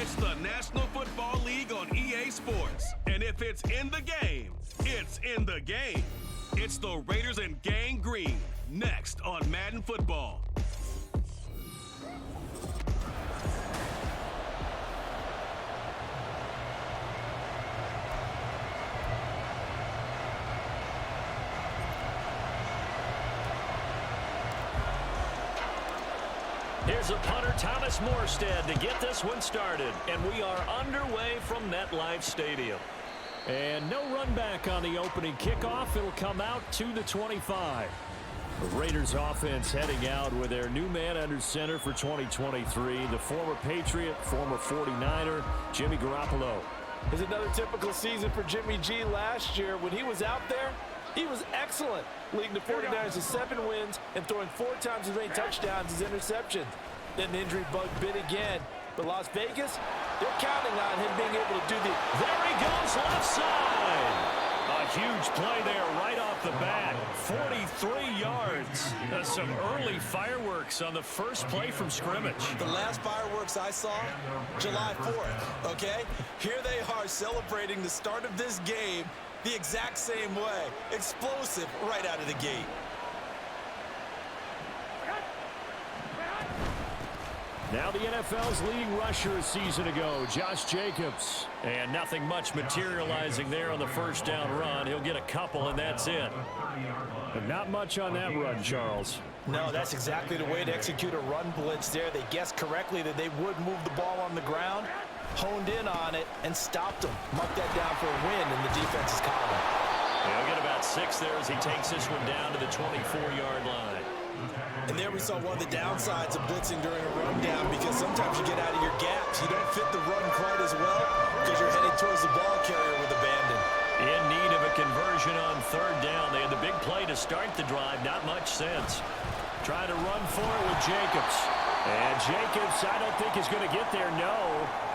It's the National Football League on EA Sports. And if it's in the game, it's in the game. It's the Raiders and Gang Green, next on Madden Football. Here's a punter, Thomas Morstead, to get this one started. And we are underway from MetLife Stadium. And no run back on the opening kickoff. It'll come out to the 25. The Raiders offense heading out with their new man under center for 2023, the former Patriot, former 49er, Jimmy Garoppolo. It's another typical season for Jimmy G last year. When he was out there, he was excellent, leading the 49ers to 7 wins and throwing 4 times as many touchdowns as interceptions. Then the injury bug bit again. But Las Vegas, they're counting on him being able to do the... There he goes, left side. A huge play there right off the bat. 43 yards. Some early fireworks on the first play from scrimmage. The last fireworks I saw, July 4th, okay? Here they are celebrating the start of this game the exact same way. Explosive right out of the gate. Now the NFL's leading rusher a season ago, Josh Jacobs. And nothing much materializing there on the first down run. He'll get a couple, and that's it. But not much on that run, Charles. No, that's exactly the way to execute a run blitz there. They guessed correctly that they would move the ball on the ground, honed in on it, and stopped them. Marked that down for a win in the defense's column. He'll get about 6 there as he takes this one down to the 24-yard line. And there we saw one of the downsides of blitzing during a rundown, because sometimes you get out of your gaps. You don't fit the run quite as well because you're headed towards the ball carrier with abandon. In need of a conversion on 3rd down. They had the big play to start the drive. Not much sense. Trying to run for it with Jacobs. And Jacobs, I don't think is going to get there. No.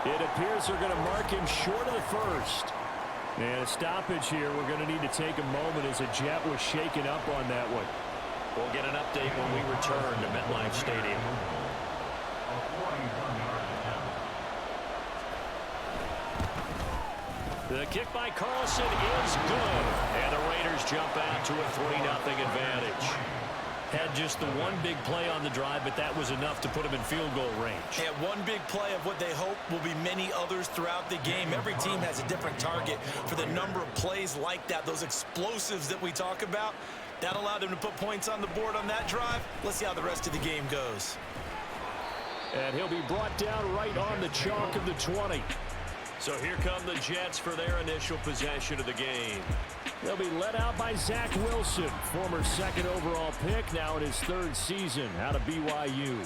It appears they're going to mark him short of the first. And a stoppage here. We're going to need to take a moment as a jet was shaken up on that one. We'll get an update when we return to MetLife Stadium. The kick by Carlson is good. And the Raiders jump out to a 3-0 advantage. Had just the one big play on the drive, but that was enough to put him in field goal range. Yeah, one big play of what they hope will be many others throughout the game. Every team has a different target for the number of plays like that, those explosives that we talk about. That allowed them to put points on the board on that drive. Let's see how the rest of the game goes. And he'll be brought down right on the chalk of the 20. So here come the Jets for their initial possession of the game. They'll be led out by Zach Wilson, former 2nd overall pick, now in his 3rd season out of BYU.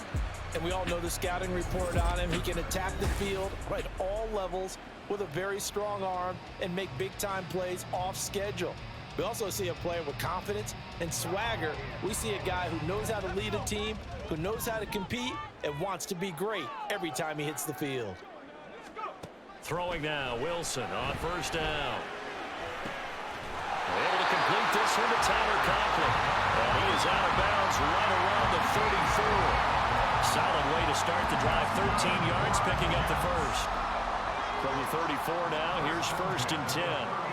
And we all know the scouting report on him. He can attack the field at all levels with a very strong arm and make big-time plays off schedule. We also see a player with confidence and swagger. We see a guy who knows how to lead a team, who knows how to compete, and wants to be great every time he hits the field. Throwing now, Wilson on 1st down. Able to complete this one to Tyler Conklin. And he is out of bounds right around the 34. Solid way to start the drive, 13 yards, picking up the first. From the 34 now, here's 1st and 10.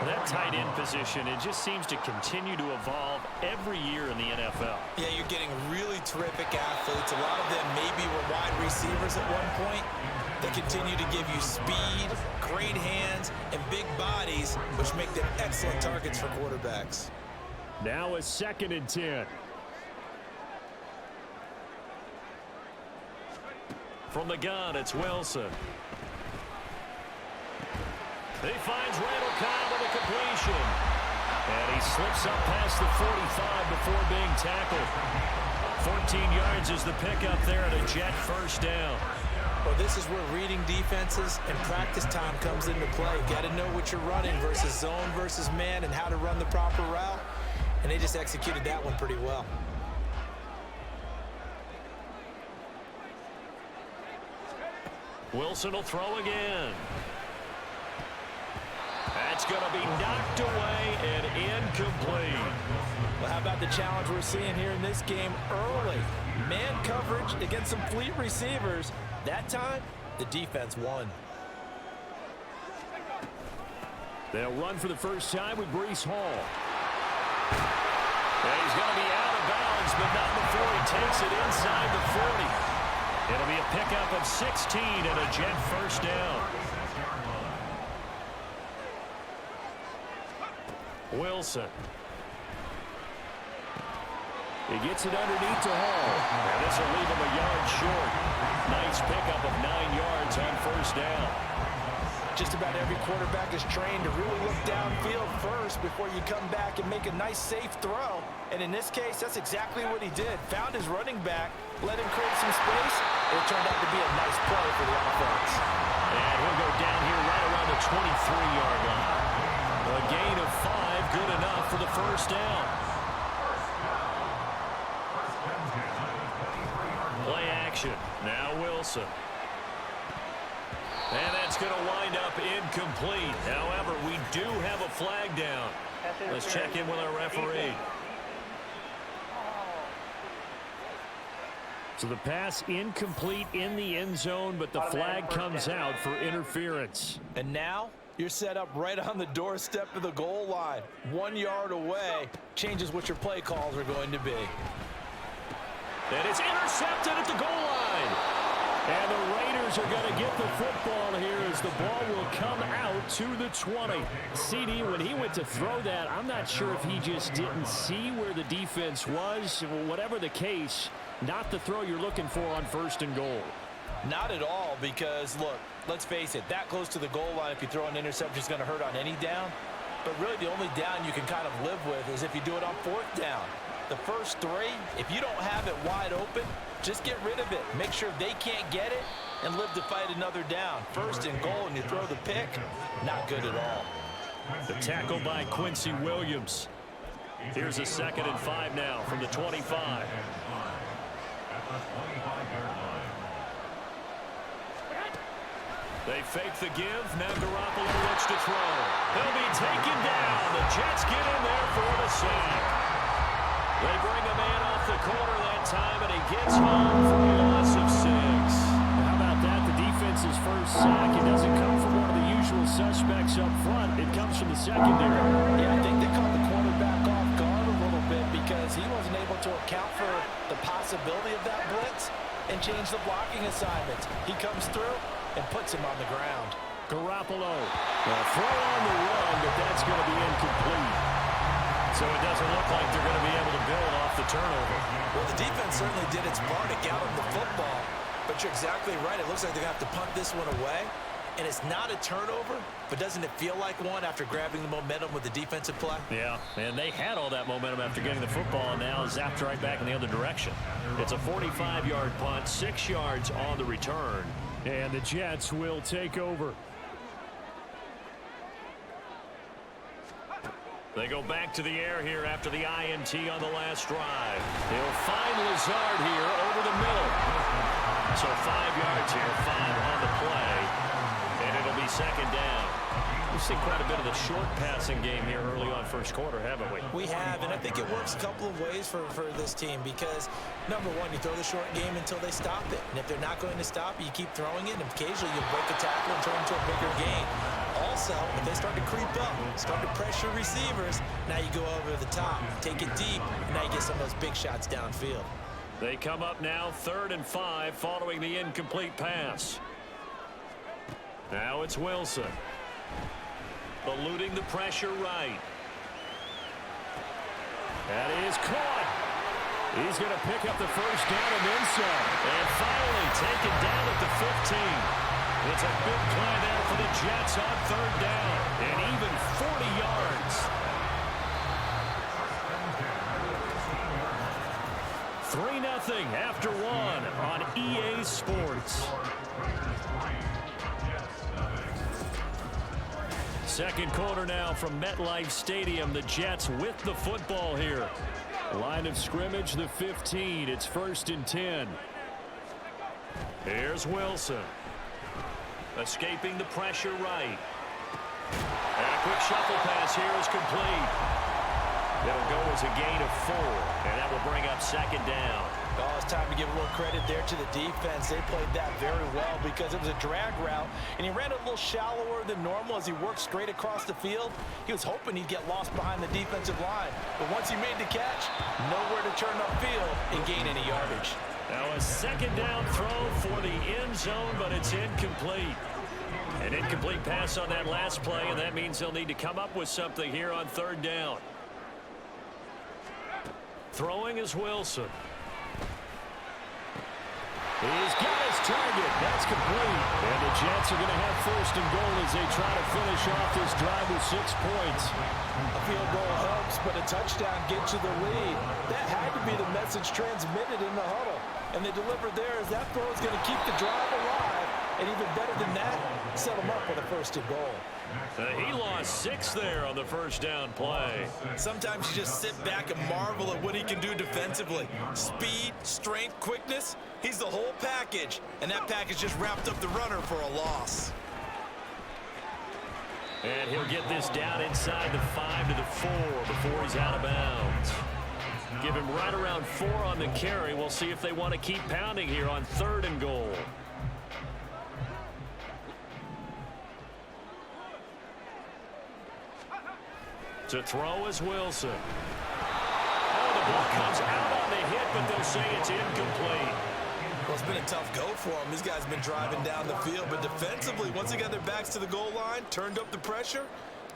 That tight end position, it just seems to continue to evolve every year in the NFL. Yeah, you're getting really terrific athletes. A lot of them maybe were wide receivers at one point. They continue to give you speed, great hands, and big bodies, which make them excellent targets for quarterbacks. Now a 2nd and 10. From the gun, it's Wilson. He finds Randall Cobb with a completion. And he slips up past the 45 before being tackled. 14 yards is the pickup there at a Jet 1st down. Well, this is where reading defenses and practice time comes into play. Got to know what you're running versus zone versus man and how to run the proper route. And they just executed that one pretty well. Wilson will throw again. That's going to be knocked away and incomplete. Well, how about the challenge we're seeing here in this game early? Man coverage against some fleet receivers. That time, the defense won. They'll run for the first time with Breece Hall. And he's going to be out of bounds, but not before he takes it inside the 40. It'll be a pickup of 16 and a Jet first down. Wilson. He gets it underneath to Hall. And this will leave him a yard short. Nice pickup of 9 yards on first down. Just about every quarterback is trained to really look downfield first before you come back and make a nice, safe throw. And in this case, that's exactly what he did. Found his running back, let him create some space, and it turned out to be a nice play for the offense. And he'll go down here right around the 23-yard line. A gain of 5, good enough for the first down. Play action. Now Wilson. And that's going to wind up incomplete. However, we do have a flag down. Let's check in with our referee. So the pass incomplete in the end zone, but the flag comes out for interference. And now you're set up right on the doorstep of the goal line. 1 yard away changes what your play calls are going to be. And it's intercepted at the goal line. And the Raiders are going to get the football here as the ball will come out to the 20. CD, when he went to throw that, I'm not sure if he just didn't see where the defense was. Whatever the case, not the throw you're looking for on first and goal. Not at all, because, look, let's face it, that close to the goal line, if you throw an interception, is going to hurt on any down. But really the only down you can kind of live with is if you do it on fourth down. The first 3, if you don't have it wide open, just get rid of it. Make sure they can't get it and live to fight another down. First and goal and you throw the pick, not good at all. The tackle by Quincy Williams. Here's a 2nd and 5 now from the 25. They fake the give. Now Garoppolo looks to throw. He'll be taken down. The Jets get in there for the sack. They bring a man off the corner that time, and he gets home for a loss of 6. How about that? The defense's first sack. It doesn't come from one of the usual suspects up front. It comes from the secondary. Yeah, I think they caught the quarterback off guard a little bit because he wasn't able to account for the possibility of that blitz and change the blocking assignments. He comes through and puts him on the ground. Garoppolo. Well, throw on the run, but that's going to be incomplete. So it doesn't look like they're going to be able to build off the turnover. Well, the defense certainly did its part to get them the football. But you're exactly right. It looks like they're going to have to punt this one away. And it's not a turnover, but doesn't it feel like one after grabbing the momentum with the defensive play? Yeah, and they had all that momentum after getting the football, and now zapped right back in the other direction. It's a 45-yard punt, 6 yards on the return. And the Jets will take over. They go back to the air here after the INT on the last drive. He'll find Lazard here over the middle. So 5 yards here, 5 on the play. And it'll be 2nd down. We've seen quite a bit of the short passing game here early on first quarter, haven't we? We have, and I think it works a couple of ways for this team because, number one, you throw the short game until they stop it. And if they're not going to stop it, you keep throwing it, and occasionally you break a tackle and turn it into a bigger gain. Also, if they start to creep up, start to pressure receivers, now you go over the top, take it deep, and now you get some of those big shots downfield. They come up now 3rd and 5 following the incomplete pass. Now it's Wilson. Eluding the pressure right. That is caught. He's going to pick up the first down and then some. And finally taken down at the 15. It's a big play there for the Jets on 3rd down. And even 40 yards. 3-0 after 1 on EA Sports. Second quarter now from MetLife Stadium. The Jets with the football here. Line of scrimmage, the 15. It's 1st and 10. Here's Wilson. Escaping the pressure right. And a quick shuffle pass here is complete. It'll go as a gain of 4, and that will bring up 2nd down. Oh, it's time to give a little credit there to the defense. They played that very well because it was a drag route, and he ran a little shallower than normal as he worked straight across the field. He was hoping he'd get lost behind the defensive line, but once he made the catch, nowhere to turn upfield and gain any yardage. Now a second down throw for the end zone, but it's incomplete. An incomplete pass on that last play, and that means they'll need to come up with something here on third down. Throwing is Wilson. He's got his target. That's complete. And the Jets are going to have first and goal as they try to finish off this drive with 6 points. A field goal helps, but a touchdown gets you the lead. That had to be the message transmitted in the huddle. And they delivered there as that throw is going to keep the drive alive. And even better than that, set them up with a first and goal. He lost 6 there on the first down play. Sometimes you just sit back and marvel at what he can do defensively. Speed, strength, quickness. He's the whole package. And that package just wrapped up the runner for a loss. And he'll get this down inside the 5 to the 4 before he's out of bounds. Give him right around 4 on the carry. We'll see if they want to keep pounding here on third and goal. To throw is Wilson. Oh, the ball comes out on the hit, but they'll say it's incomplete. Well, it's been a tough go for them. These guys have been driving down the field, but defensively, once they got their backs to the goal line, turned up the pressure,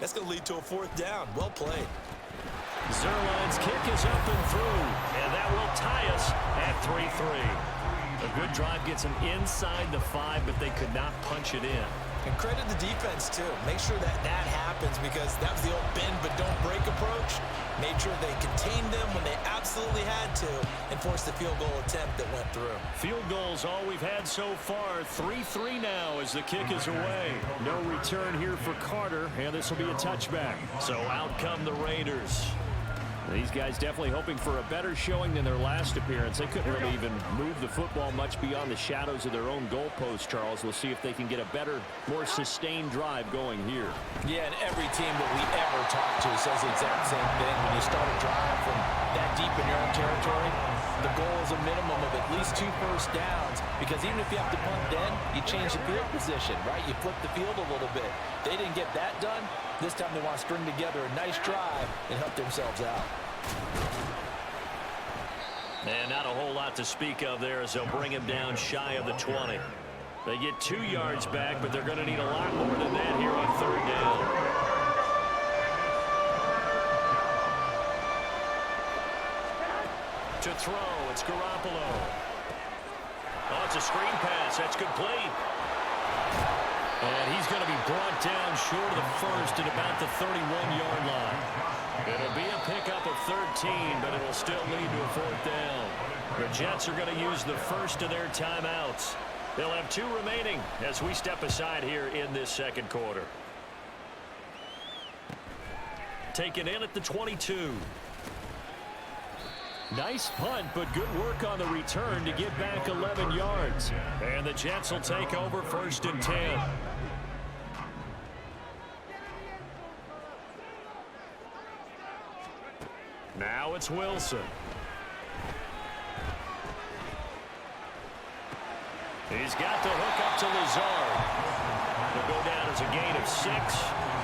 that's going to lead to a fourth down. Well played. Zerline's kick is up and through, and that will tie us at 3-3. A good drive gets them inside the 5, but they could not punch it in. And credit the defense, too. Make sure that happens because that was the old bend but don't break approach. Made sure they contained them when they absolutely had to and forced the field goal attempt that went through. Field goals all we've had so far. 3-3 now as the kick is away. No return here for Carter, and this will be a touchback. So out come the Raiders. These guys definitely hoping for a better showing than their last appearance. They couldn't really even move the football much beyond the shadows of their own goalpost, Charles. We'll see if they can get a better, more sustained drive going here. Yeah, and every team that we ever talk to says the exact same thing. When you start a drive from that deep in your own territory, the goal is a minimum of at least 2 first downs, because even if you have to punt then, you change the field position, right? You flip the field a little bit. They didn't get that done. This time they want to string together a nice drive and help themselves out. And not a whole lot to speak of there as they'll bring him down shy of the 20. They get 2 yards back, but they're going to need a lot more than that here on third down. To throw, it's Garoppolo. Oh, it's a screen pass. That's complete. And he's going to be brought down short of the first at about the 31-yard line. It'll be a pickup of 13, but it'll still lead to a fourth down. The Jets are going to use the first of their timeouts. They'll have 2 remaining as we step aside here in this second quarter. Taken in at the 22. Nice punt, but good work on the return to get back 11 yards. And the Jets will take over first and 10. Now it's Wilson. He's got the hook up to Lazard. He'll go down as a gain of 6,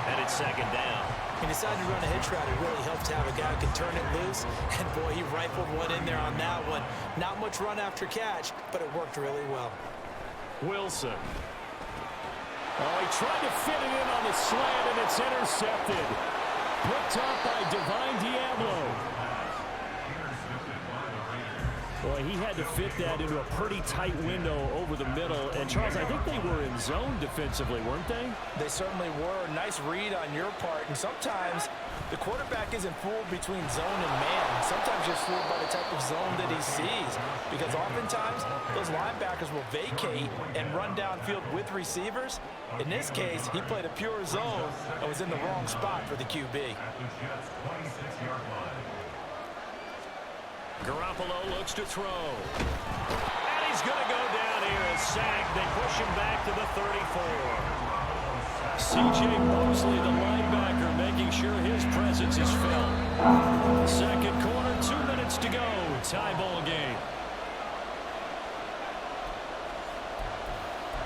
and it's second down. He decided to run a hitch route. It really helps to have a guy who can turn it loose. And, boy, he rifled one in there on that one. Not much run after catch, but it worked really well. Wilson. Oh, he tried to fit it in on the slant, and it's intercepted. Picked up by Divine Diablo. Boy, he had to fit that into a pretty tight window over the middle. And, Charles, I think they were in zone defensively, weren't they? They certainly were. Nice read on your part. And sometimes the quarterback isn't fooled between zone and man. Sometimes you're fooled by the type of zone that he sees. Because oftentimes, those linebackers will vacate and run downfield with receivers. In this case, he played a pure zone and was in the wrong spot for the QB. Garoppolo looks to throw. And he's going to go down here and sacked. They push him back to the 34. C.J. Mosley, the linebacker, making sure his presence is felt. Second quarter, 2 minutes to go. Tie ball game.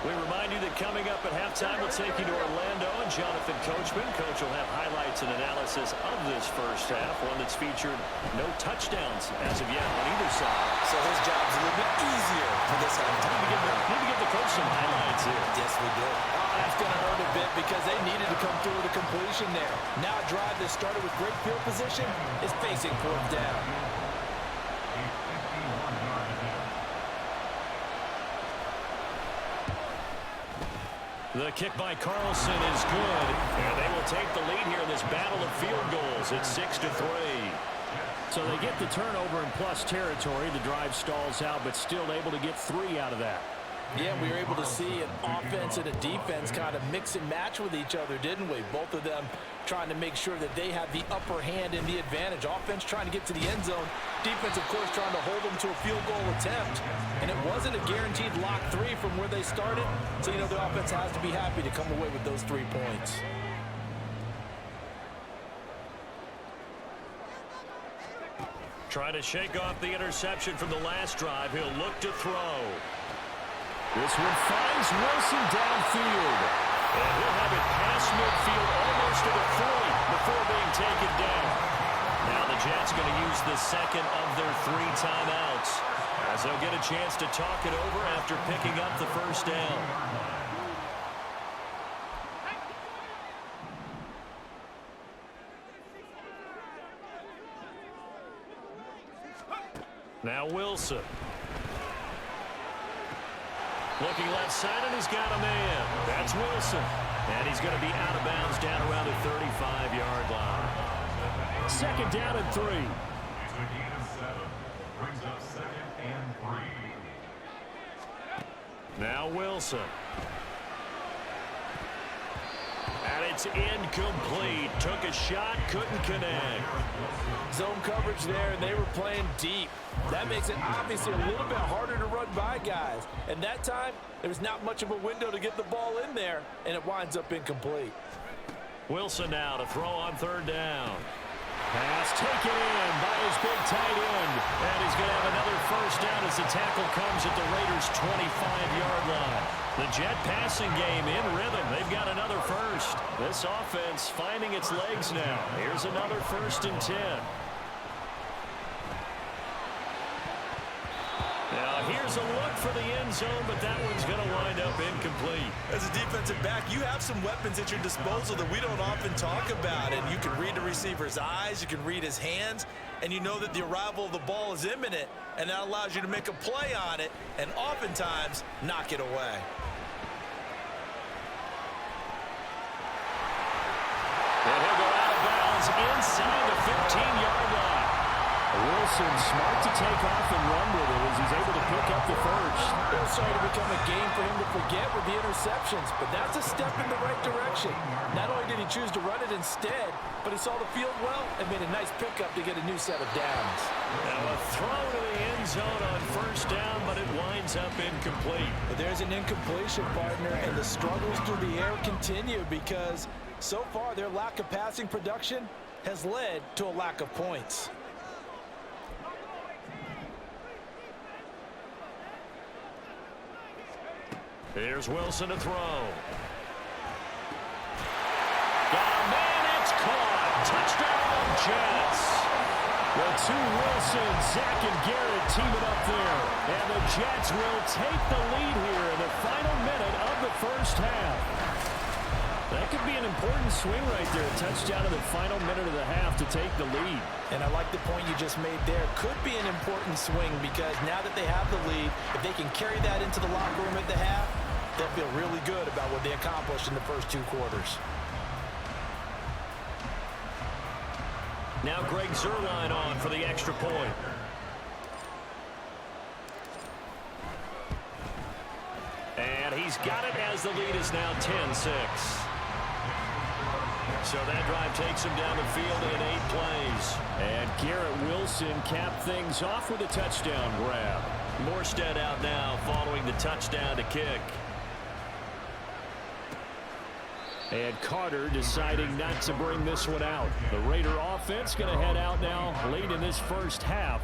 We remind you that coming up at halftime, we'll take you to Orlando and Jonathan Coachman. Coach will have highlights and analysis of this first half, one that's featured no touchdowns as of yet on either side. So his job's a little bit easier for this half. Need to give the coach some highlights here. Yes, we do. Oh, that's going to hurt a bit because they needed to come through with a completion there. Now a drive that started with great field position is facing fourth down. The kick by Carlson is good, and they will take the lead here in this battle of field goals. It's 6-3. So they get the turnover in plus territory. The drive stalls out, but still able to get 3 out of that. Yeah, we were able to see an offense and a defense kind of mix and match with each other, didn't we? Both of them trying to make sure that they have the upper hand and the advantage. Offense trying to get to the end zone. Defense, of course, trying to hold them to a field goal attempt. And it wasn't a guaranteed lock 3 from where they started. So, you know, the offense has to be happy to come away with those 3 points. Trying to shake off the interception from the last drive. He'll look to throw. This one finds Wilson downfield. And he'll have it past midfield almost to the 40 before being taken down. Now the Jets going to use the second of their 3 timeouts, as they'll get a chance to talk it over after picking up the first down. Now Wilson. Looking left side, and he's got a man. That's Wilson. And he's going to be out of bounds down around the 35-yard line. Second down and 3. Now Wilson. And it's incomplete. Took a shot, couldn't connect. Zone coverage there, and they were playing deep. That makes it obviously a little bit harder to run by guys. And that time, there was not much of a window to get the ball in there, and it winds up incomplete. Wilson now to throw on third down. Pass taken in by his big tight end. And he's going to have another first down as the tackle comes at the Raiders' 25-yard line. The Jet passing game in rhythm. They've got another first. This offense finding its legs now. Here's another 1st and 10. Now here's a look for the end zone, but that one's going to wind up incomplete. As a defensive back, you have some weapons at your disposal that we don't often talk about. And you can read the receiver's eyes, you can read his hands, and you know that the arrival of the ball is imminent, and that allows you to make a play on it and oftentimes knock it away. And he'll go out of bounds inside the 15-yard line. Wilson smart to take off and run with it as he's able to pick up the first. It's starting to become a game for him to forget with the interceptions, but that's a step in the right direction. Not only did he choose to run it instead, but he saw the field well and made a nice pickup to get a new set of downs. Now a throw to the end zone on first down, but it winds up incomplete. But there's an incompletion, partner, and the struggles through the air continue because so far their lack of passing production has led to a lack of points. Here's Wilson to throw. Got a man, it's caught. Touchdown, Jets. The two Wilsons, Zach and Garrett teaming up there. And the Jets will take the lead here in the final minute of the first half. That could be an important swing right there. A touchdown in the final minute of the half to take the lead. And I like the point you just made there. Could be an important swing because now that they have the lead, if they can carry that into the locker room at the half, they'll feel really good about what they accomplished in the first 2 quarters. Now Greg Zuerlein on for the extra point. And he's got it as the lead is now 10-6. So that drive takes him down the field in 8 plays. And Garrett Wilson capped things off with a touchdown grab. Morstead out now following the touchdown to kick. And Carter deciding not to bring this one out. The Raider offense going to head out now late in this first half.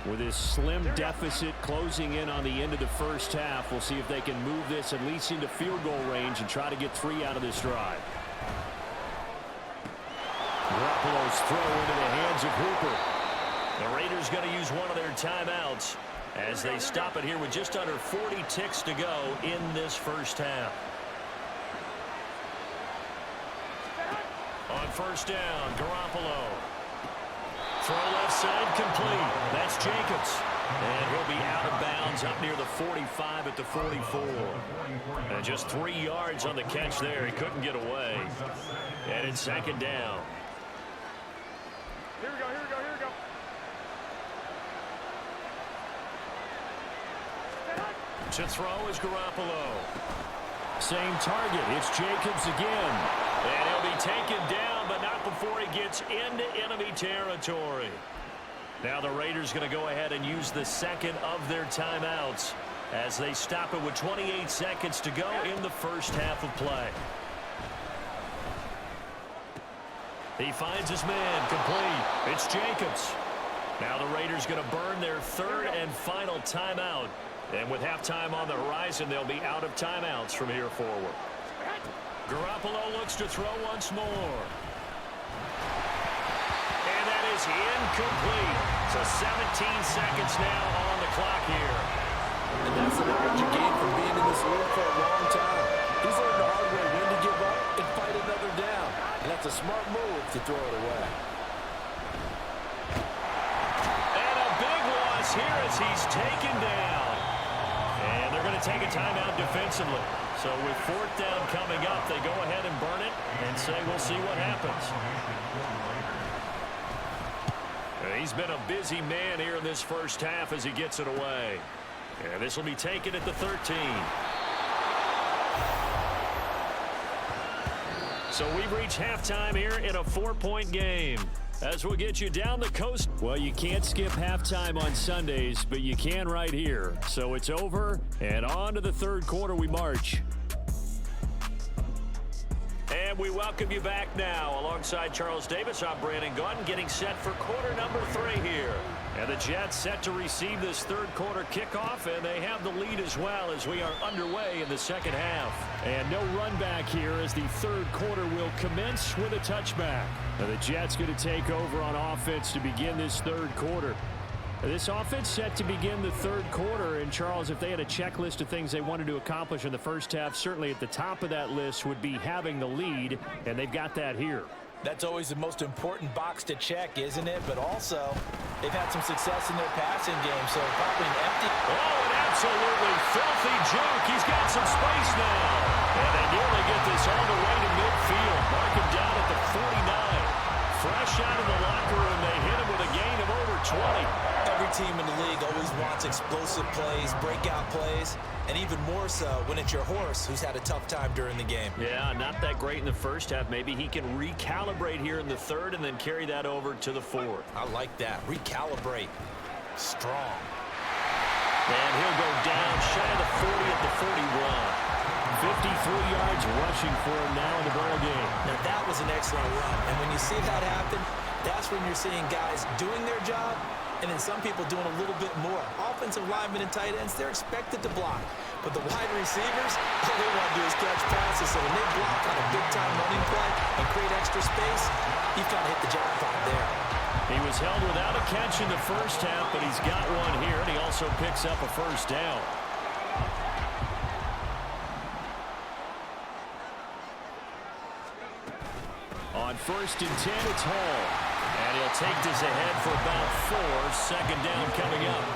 With this slim deficit closing in on the end of the first half, we'll see if they can move this at least into field goal range and try to get 3 out of this drive. Garoppolo's throw into the hands of Hooper. The Raiders going to use one of their timeouts as they stop it here with just under 40 ticks to go in this first half. On first down, Garoppolo. Throw left side complete. That's Jacobs. And he'll be out of bounds up near the 45 at the 44. And just 3 yards on the catch there. He couldn't get away. And it's second down. Here we go, here we go, here we go. To throw is Garoppolo. Same target. It's Jacobs again. And he'll be taken down, but not before he gets into enemy territory. Now the Raiders going to go ahead and use the second of their timeouts as they stop it with 28 seconds to go in the first half of play. He finds his man complete. It's Jacobs. Now the Raiders going to burn their third and final timeout. And with halftime on the horizon, they'll be out of timeouts from here forward. Garoppolo looks to throw once more. And that is incomplete. So 17 seconds now on the clock here. And that's the knowledge you gain from being in this league for a long time. He's learned the hard way when to give up and fight another down. And that's a smart move to throw it away. And a big loss here as he's taken down. And they're going to take a timeout defensively. So with fourth down coming up, they go ahead and burn it and say we'll see what happens. He's been a busy man here in this first half as he gets it away. And this will be taken at the 13. So we've reached halftime here in a 4-point game. As we'll get you down the coast. Well, you can't skip halftime on Sundays, but you can right here. So it's over, and on to the third quarter we march. And we welcome you back now. Alongside Charles Davis, I'm Brandon Gunn, getting set for quarter number 3 here. And the Jets set to receive this third quarter kickoff, and they have the lead as well as we are underway in the second half. And no run back here as the third quarter will commence with a touchback. Now the Jets going to take over on offense to begin this third quarter. This offense set to begin the third quarter, and Charles, if they had a checklist of things they wanted to accomplish in the first half, certainly at the top of that list would be having the lead, and they've got that here. That's always the most important box to check, isn't it? But also, they've had some success in their passing game, so probably an empty. Oh, an absolutely filthy junk. He's got some space now. And they nearly get this all the way to midfield. Mark him down at the 49. Fresh out of the locker room, they hit him with a gain of over 20. Every team in the league always wants explosive plays, breakout plays, and even more so when it's your horse who's had a tough time during the game. Yeah, not that great in the first half. Maybe he can recalibrate here in the third and then carry that over to the fourth. I like that. Recalibrate. Strong. And he'll go down shy of the 40 at the 41. 53 yards rushing for him now in the ball game. Now that was an excellent run. And when you see that happen, that's when you're seeing guys doing their job and then some people doing a little bit more. Offensive linemen and tight ends, they're expected to block. But the wide receivers, all they want to do is catch passes. So when they block on a big-time running play and create extra space, you've got to hit the jackpot there. He was held without a catch in the first half, but he's got one here, and he also picks up a first down. On 1st and 10, it's Hall. And he'll take this ahead for about 4. Second down coming up.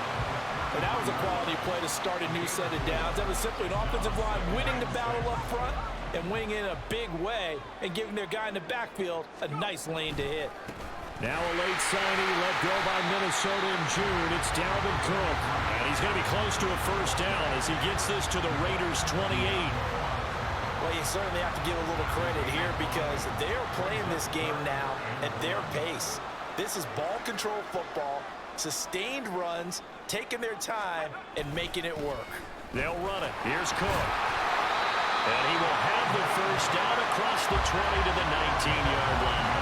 And that was a quality play to start a new set of downs. That was simply an offensive line winning the battle up front and winning in a big way and giving their guy in the backfield a nice lane to hit. Now a late signing let go by Minnesota in June. It's Dalvin Cook. And he's going to be close to a first down as he gets this to the Raiders' 28. Well, you certainly have to give a little credit here because they're playing this game now at their pace. This is ball control football, sustained runs, taking their time, and making it work. They'll run it. Here's Cook. And he will have the first down across the 20 to the 19-yard line.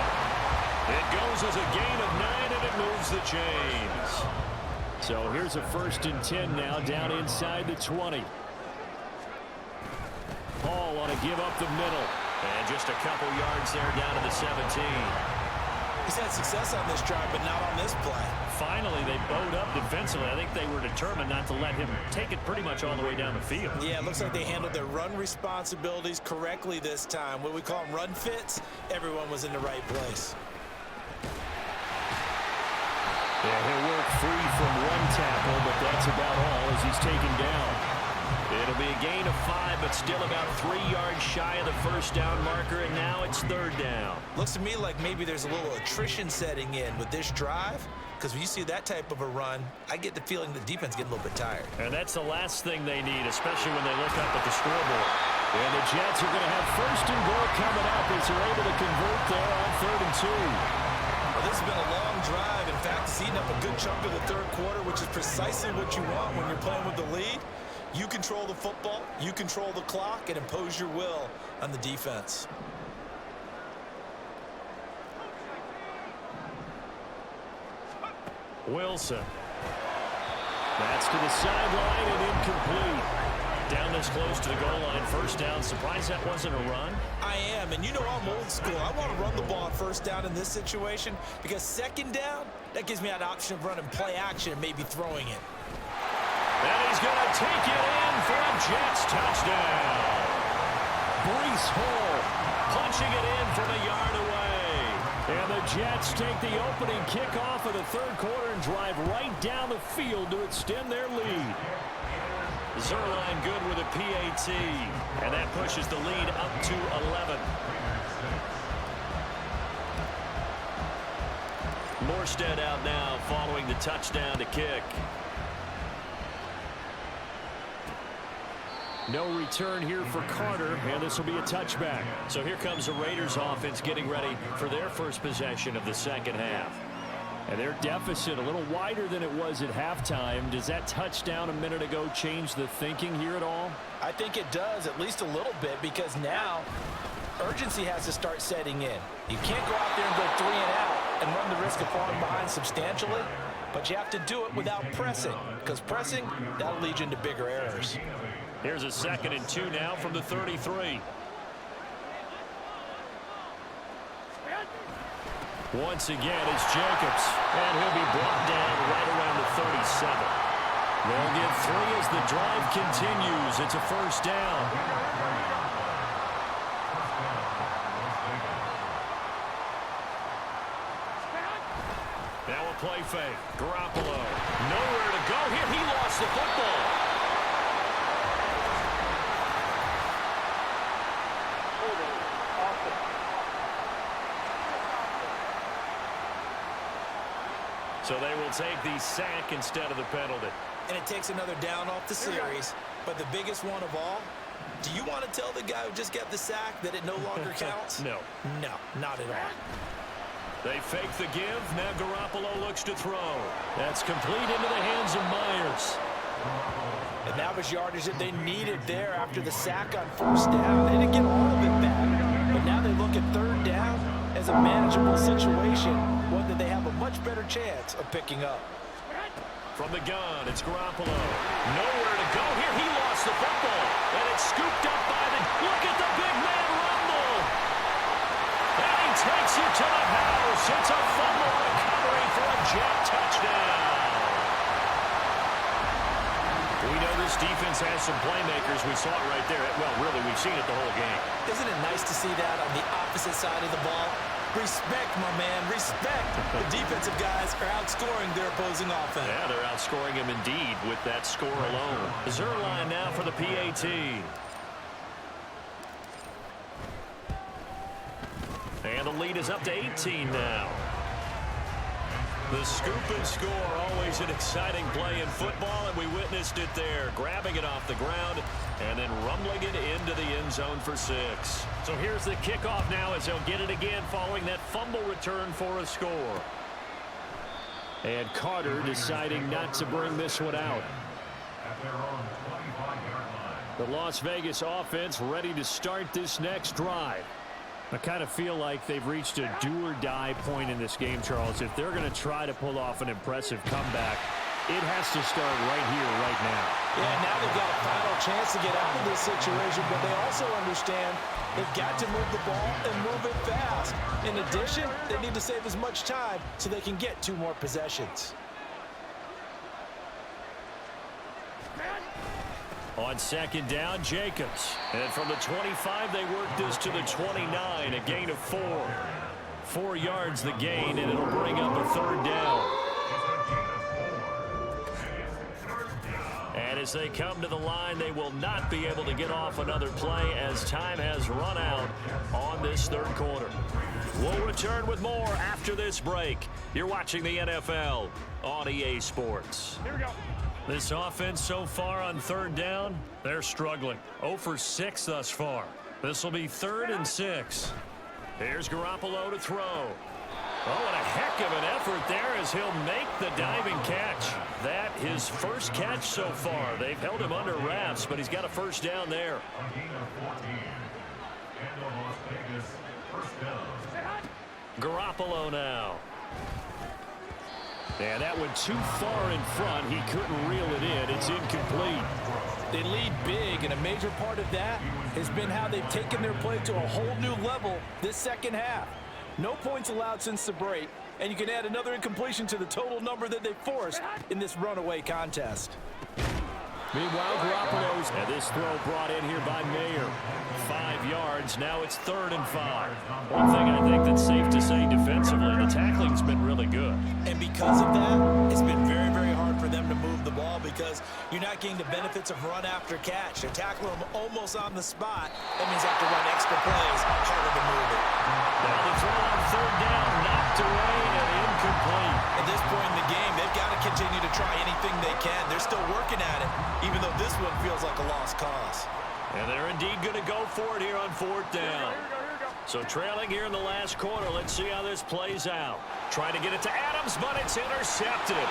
It goes as a gain of 9, and it moves the chains. So here's a 1st and 10 now down inside the 20. Hall on a give up the middle. And just a couple yards there down to the 17. He's had success on this drive, but not on this play. Finally, they bowed up defensively. I think they were determined not to let him take it pretty much all the way down the field. Yeah, it looks like they handled their run responsibilities correctly this time. What we call them run fits, everyone was in the right place. Yeah, he'll work free from one tackle, but that's about all as he's taken down. It'll be a gain of 5, but still about 3 yards shy of the 1st down marker, and now it's 3rd down. Looks to me like maybe there's a little attrition setting in with this drive, because when you see that type of a run, I get the feeling the defense getting a little bit tired. And that's the last thing they need, especially when they look up at the scoreboard. And the Jets are going to have 1st and goal coming up as they're able to convert there on 3rd and 2. Well, this has been a long drive. In fact, it's eaten up a good chunk of the 3rd quarter, which is precisely what you want when you're playing with the lead. You control the football, you control the clock, and impose your will on the defense. Wilson. That's to the sideline and incomplete. Down this close to the goal line, 1st down. Surprised that wasn't a run? I am, and you know I'm old school. I want to run the ball on 1st down in this situation because 2nd down, that gives me that option of running play action and maybe throwing it. And he's going to take it in for a Jets touchdown. Breece Hall punching it in from a yard away. And the Jets take the opening kickoff of the 3rd quarter and drive right down the field to extend their lead. Zerline good with a PAT. And that pushes the lead up to 11. Morstead out now following the touchdown to kick. No return here for Carter, and this will be a touchback. So here comes the Raiders offense getting ready for their first possession of the 2nd half. And their deficit a little wider than it was at halftime. Does that touchdown a minute ago change the thinking here at all? I think it does, at least a little bit, because now urgency has to start setting in. You can't go out there and go 3 and out and run the risk of falling behind substantially, but you have to do it without pressing, because pressing, that'll lead you into bigger errors. Here's a 2nd and 2 now from the 33. Once again, it's Jacobs, and he'll be brought down right around the 37. They'll get 3 as the drive continues. It's a 1st down. Now a play fake. Garoppolo. Nowhere to go here. He lost the football. So they will take the sack instead of the penalty. And it takes another down off the series. But the biggest one of all, do you want to tell the guy who just got the sack that it no longer counts? No. No, not at all. They fake the give. Now Garoppolo looks to throw. That's complete into the hands of Myers. And that was yardage that they needed there after the sack on 1st down. They didn't get all of it back. But now they look at 3rd down as a manageable situation, one that they have a much better chance of picking up. From the gun, it's Garoppolo. Nowhere to go here. He lost the football. And it's scooped up by the... Look at the big man rumble. And he takes it to the house. It's a fumble recovery for a Jet touchdown. We know this defense has some playmakers. We saw it right there. Well, really, we've seen it the whole game. Isn't it nice to see that on the opposite side of the ball? Respect, my man, respect. The defensive guys are outscoring their opposing offense. Yeah, they're outscoring him indeed with that score alone. Zerline now for the PAT. And the lead is up to 18 now. The scoop and score, always an exciting play in football, and we witnessed it there, grabbing it off the ground and then rumbling it into the end zone for 6. So here's the kickoff now as they'll get it again following that fumble return for a score. And Carter deciding not to bring this one out. The Las Vegas offense ready to start this next drive. I kind of feel like they've reached a do-or-die point in this game, Charles. If they're going to try to pull off an impressive comeback, it has to start right here, right now. Yeah, now they've got a final chance to get out of this situation, but they also understand they've got to move the ball and move it fast. In addition, they need to save as much time so they can get 2 more possessions. On second down, Jacobs. And from the 25, they work this to the 29, a gain of 4. 4 yards the gain, and it'll bring up a 3rd down. And as they come to the line, they will not be able to get off another play as time has run out on this 3rd quarter. We'll return with more after this break. You're watching the NFL on EA Sports. Here we go. This offense so far on 3rd down, they're struggling. 0 for 6 thus far. This will be 3rd and 6. Here's Garoppolo to throw. Oh, and a heck of an effort there as he'll make the diving catch. That his first catch so far. They've held him under wraps, but he's got a 1st down there. Garoppolo now. And that went too far in front. He couldn't reel it in. It's incomplete. They lead big, and a major part of that has been how they've taken their play to a whole new level this 2nd half. No points allowed since the break, and you can add another incompletion to the total number that they forced in this runaway contest. Meanwhile, Garoppolo's, and this throw brought in here by Mayer. 5 yards. Now it's 3rd and 5. One thing I think that's safe to say defensively, the tackling's been really good. And because of that, it's been very, very hard for them to move the ball because you're not getting the benefits of run after catch. They're tackling them almost on the spot. That means they have to run extra plays, harder to move it. Now the throw on 3rd down, knocked away and incomplete. At this point in the game, they've got to continue to try anything they can. They're still working at it, even though this one feels like a lost cause. And they're indeed going to go for it here on 4th down. So trailing here in the last quarter, let's see how this plays out. Trying to get it to Adams, but it's intercepted.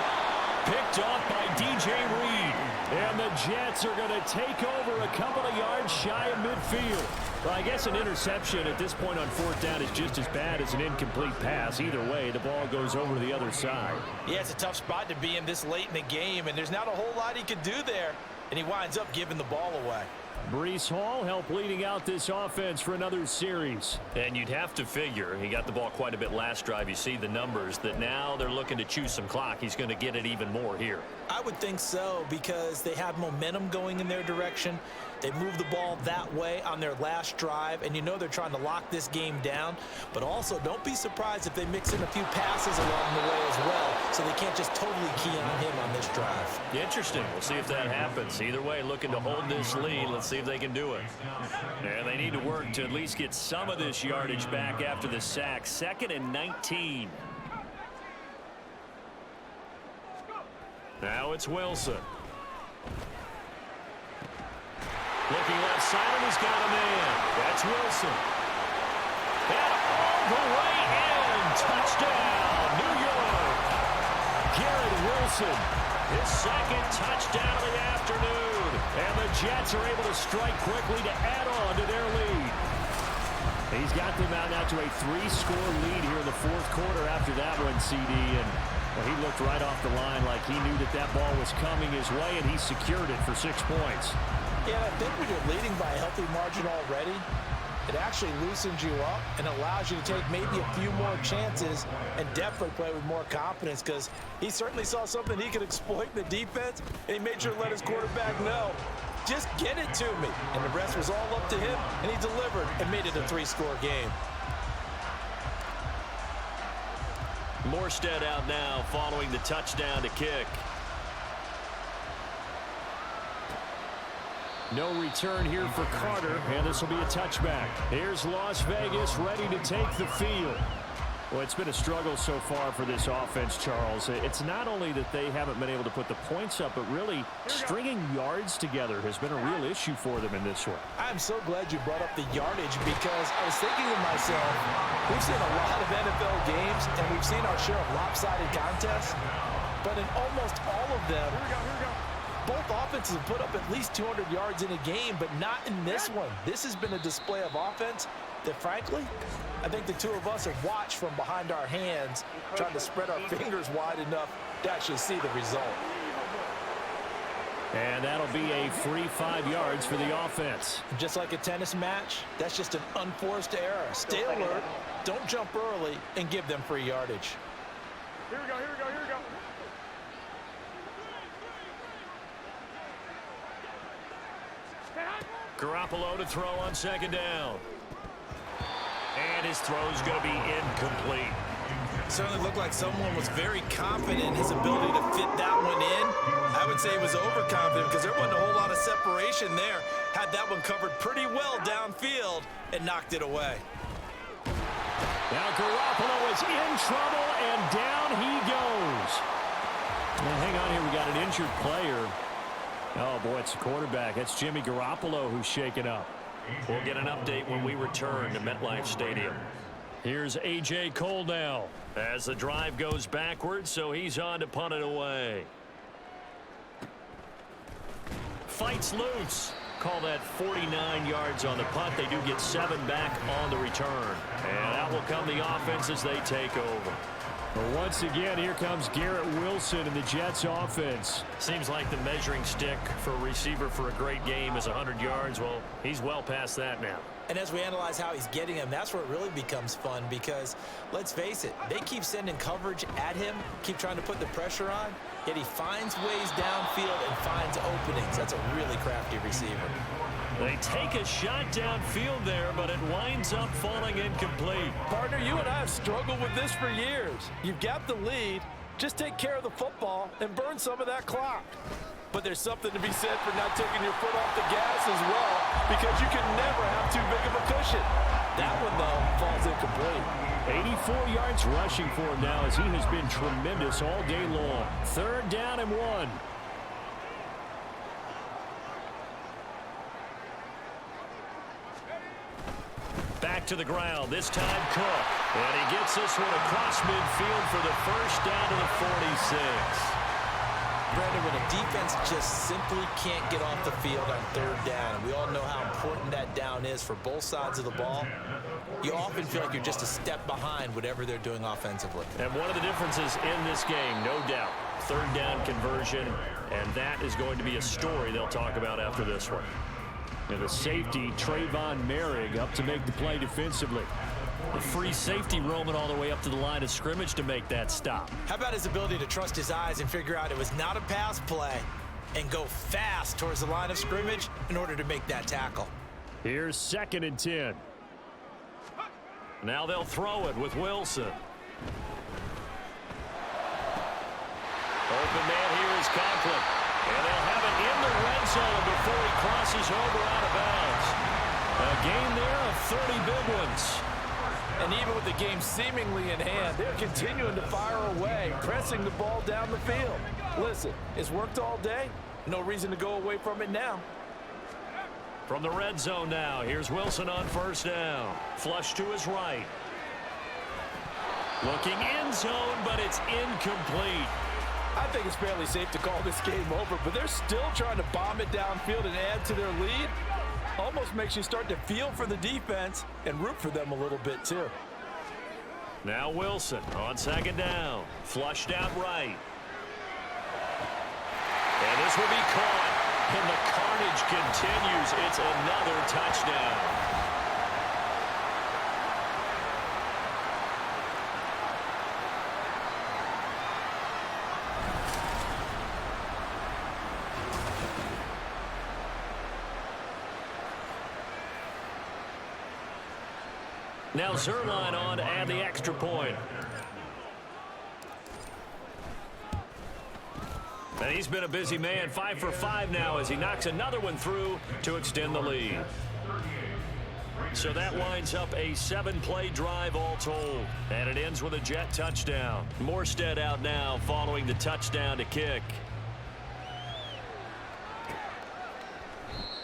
Picked off by DJ Reed. And the Jets are going to take over a couple of yards shy of midfield. Well, I guess an interception at this point on 4th down is just as bad as an incomplete pass. Either way, the ball goes over to the other side. Yeah, it's a tough spot to be in this late in the game, and there's not a whole lot he could do there. And he winds up giving the ball away. Breece Hall helped leading out this offense for another series. And you'd have to figure, he got the ball quite a bit last drive. You see the numbers, that now they're looking to chew some clock. He's going to get it even more here. I would think so because they have momentum going in their direction. They moved the ball that way on their last drive, and you know they're trying to lock this game down. But also, don't be surprised if they mix in a few passes along the way as well, so they can't just totally key on him on this drive. Interesting. We'll see if that happens. Either way, looking to hold this lead. Let's see if they can do it. And they need to work to at least get some of this yardage back after the sack. 2nd and 19. Now it's Wilson. Looking left side, and he's got a man. That's Wilson. And all the way in. Touchdown, New York. Garrett Wilson, his 2nd touchdown of the afternoon. And the Jets are able to strike quickly to add on to their lead. He's got them out now to a 3-score lead here in the 4th quarter after that one, CD. And well, he looked right off the line like he knew that that ball was coming his way, and he secured it for 6 points. Yeah, I think when you're leading by a healthy margin already, it actually loosens you up and allows you to take maybe a few more chances and definitely play with more confidence because he certainly saw something he could exploit in the defense, and he made sure to let his quarterback know, just get it to me. And the rest was all up to him, and he delivered and made it a 3-score game. Morstead out now following the touchdown to kick. No return here for Carter, and this will be a touchback. Here's Las Vegas ready to take the field. Well, it's been a struggle so far for this offense, Charles. It's not only that they haven't been able to put the points up, but really stringing yards together has been a real issue for them in this one. I'm so glad you brought up the yardage because I was thinking to myself, we've seen a lot of NFL games, and we've seen our share of lopsided contests, but in almost all of them, both offenses have put up at least 200 yards in a game, but not in this one. This has been a display of offense that, frankly, I think the two of us have watched from behind our hands, trying to spread our fingers wide enough to actually see the result. And that'll be a free 5 yards for the offense. Just like a tennis match, that's just an unforced error. Stay alert, don't jump early, and give them free yardage. Here we go, here we go, here we go. Garoppolo to throw on second down. And his throw's going to be incomplete. Certainly looked like someone was very confident in his ability to fit that one in. I would say he was overconfident because there wasn't a whole lot of separation there. Had that one covered pretty well downfield and knocked it away. Now Garoppolo is in trouble, and down he goes. Now hang on here, we got an injured player. Oh boy, it's the quarterback. It's Jimmy Garoppolo who's shaken up. We'll get an update when we return to MetLife Stadium. Here's A.J. Cole now as the drive goes backwards, so he's on to punt it away. Fights loose. Call that 49 yards on the punt. They do get 7 back on the return. And out will come the offense as they take over. Well, once again, here comes Garrett Wilson in the Jets offense. Seems like the measuring stick for a receiver for a great game is 100 yards. Well, he's well past that now. And as we analyze how he's getting him, that's where it really becomes fun because, let's face it, they keep sending coverage at him, keep trying to put the pressure on, yet he finds ways downfield and finds openings. That's a really crafty receiver. They take a shot downfield there, but it winds up falling incomplete. Partner, you and I have struggled with this for years. You've got the lead. Just take care of the football and burn some of that clock. But there's something to be said for not taking your foot off the gas as well, because you can never have too big of a cushion. That one, though, falls incomplete. 84 yards rushing for him now as he has been tremendous all day long. 3rd down and 1. Back to the ground, this time Cook. And he gets this one across midfield for the first down to the 46. Brandon, when a defense just simply can't get off the field on 3rd down, and we all know how important that down is for both sides of the ball, you often feel like you're just a step behind whatever they're doing offensively. And one of the differences in this game, no doubt, 3rd down conversion, and that is going to be a story they'll talk about after this one. And the safety, Trayvon Merrick, up to make the play defensively. The free safety roaming all the way up to the line of scrimmage to make that stop. How about his ability to trust his eyes and figure out it was not a pass play and go fast towards the line of scrimmage in order to make that tackle. Here's 2nd and 10. Now they'll throw it with Wilson. Open man here is Conklin. And they'll have it in the red zone before he crosses over out of bounds. A gain there of 30 big ones. And even with the game seemingly in hand, they're continuing to fire away, pressing the ball down the field. Listen, it's worked all day. No reason to go away from it now. From the red zone now, here's Wilson on 1st down. Flush to his right. Looking end zone, but it's incomplete. I think it's fairly safe to call this game over, but they're still trying to bomb it downfield and add to their lead. Almost makes you start to feel for the defense and root for them a little bit too. Now Wilson on 2nd down. Flushed out right. And this will be caught. And the carnage continues. It's another touchdown. Now Zerline on to add the extra point. And he's been a busy man, 5 for 5 now as he knocks another one through to extend the lead. So that winds up a 7-play drive all told. And it ends with a Jet touchdown. Morstead out now following the touchdown to kick.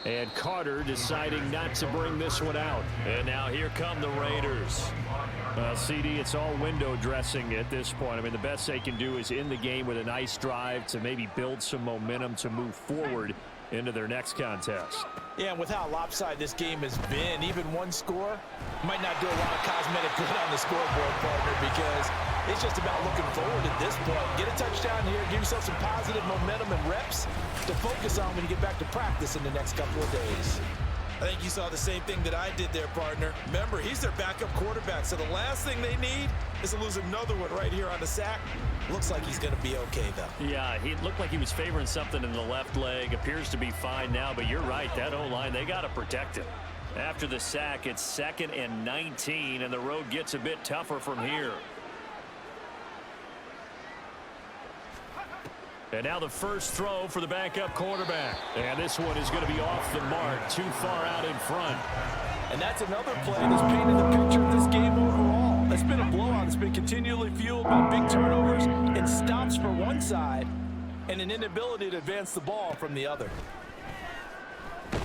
And Carter deciding not to bring this one out. And now here come the Raiders. CD, it's all window dressing at this point. I mean, the best they can do is in the game with a nice drive to maybe build some momentum to move forward into their next contest. Yeah, and with how lopsided this game has been, even one score might not do a lot of cosmetic good on the scoreboard, partner, because it's just about looking forward at this point. Get a touchdown here, give yourself some positive momentum and reps to focus on when you get back to practice in the next couple of days. I think you saw the same thing that I did there, partner. Remember, he's their backup quarterback, so the last thing they need is to lose another one right here on the sack. Looks like he's going to be okay, though. Yeah, he looked like he was favoring something in the left leg. Appears to be fine now, but you're right. That O-line, they got to protect him. After the sack, it's 2nd and 19, and the road gets a bit tougher from here. And now the first throw for the backup quarterback. And this one is going to be off the mark, too far out in front. And that's another play that's painted the picture of this game overall. It's been a blowout. It's been continually fueled by big turnovers and stops for one side and an inability to advance the ball from the other. And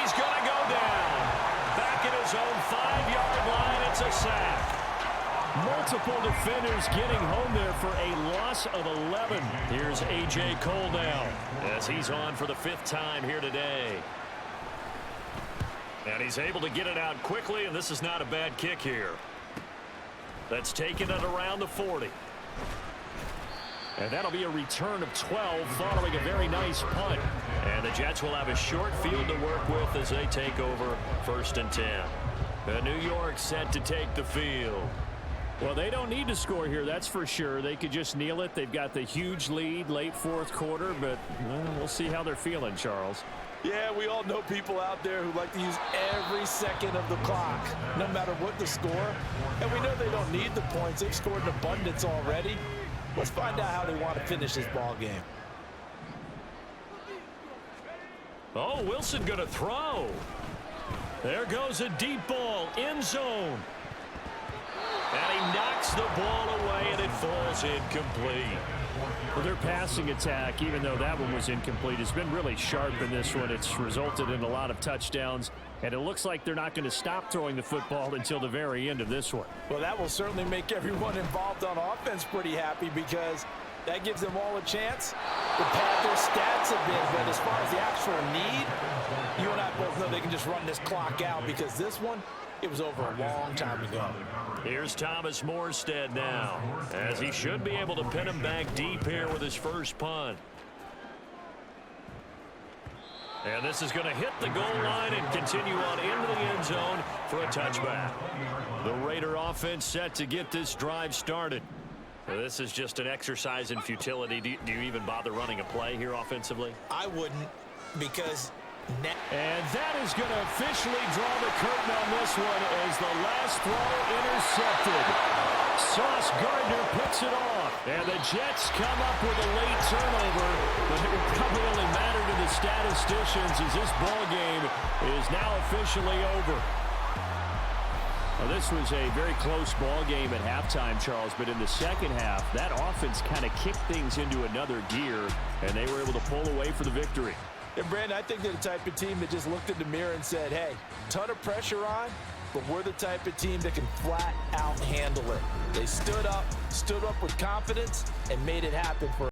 he's going to go down. Back at his own 5-yard line, it's a sack. Multiple defenders getting home there for a loss of 11. Here's A.J. Cole now as he's on for the 5th time here today. And he's able to get it out quickly, and this is not a bad kick here. That's taken it around the 40. And that'll be a return of 12 following a very nice punt. And the Jets will have a short field to work with as they take over 1st and 10. And New York set to take the field. Well, they don't need to score here, that's for sure. They could just kneel it. They've got the huge lead late 4th quarter, but we'll see how they're feeling, Charles. Yeah, we all know people out there who like to use every second of the clock, no matter what the score. And we know they don't need the points. They've scored in abundance already. Let's find out how they want to finish this ball game. Oh, Wilson going to throw. There goes a deep ball, end zone. And he knocks the ball away, and it falls incomplete. Well, their passing attack, even though that one was incomplete, has been really sharp in this one. It's resulted in a lot of touchdowns, and it looks like they're not going to stop throwing the football until the very end of this one. Well, that will certainly make everyone involved on offense pretty happy because that gives them all a chance to pad their stats a bit. But as far as the actual need, you and I both know they can just run this clock out because this one, it was over a long time ago. Here's Thomas Morstead now, as he should be able to pin him back deep here with his first punt. And this is going to hit the goal line and continue on into the end zone for a touchback. The Raider offense set to get this drive started. This is just an exercise in futility. Do you even bother running a play here offensively? I wouldn't, because... And that is going to officially draw the curtain on this one as the last throw intercepted. Sauce Gardner picks it off. And the Jets come up with a late turnover, but it will probably only matter to the statisticians as this ball game is now officially over. Well, this was a very close ball game at halftime, Charles, but in the second half, that offense kind of kicked things into another gear, and they were able to pull away for the victory. And, Brandon, I think they're the type of team that just looked in the mirror and said, hey, ton of pressure on, but we're the type of team that can flat out handle it. They stood up with confidence and made it happen for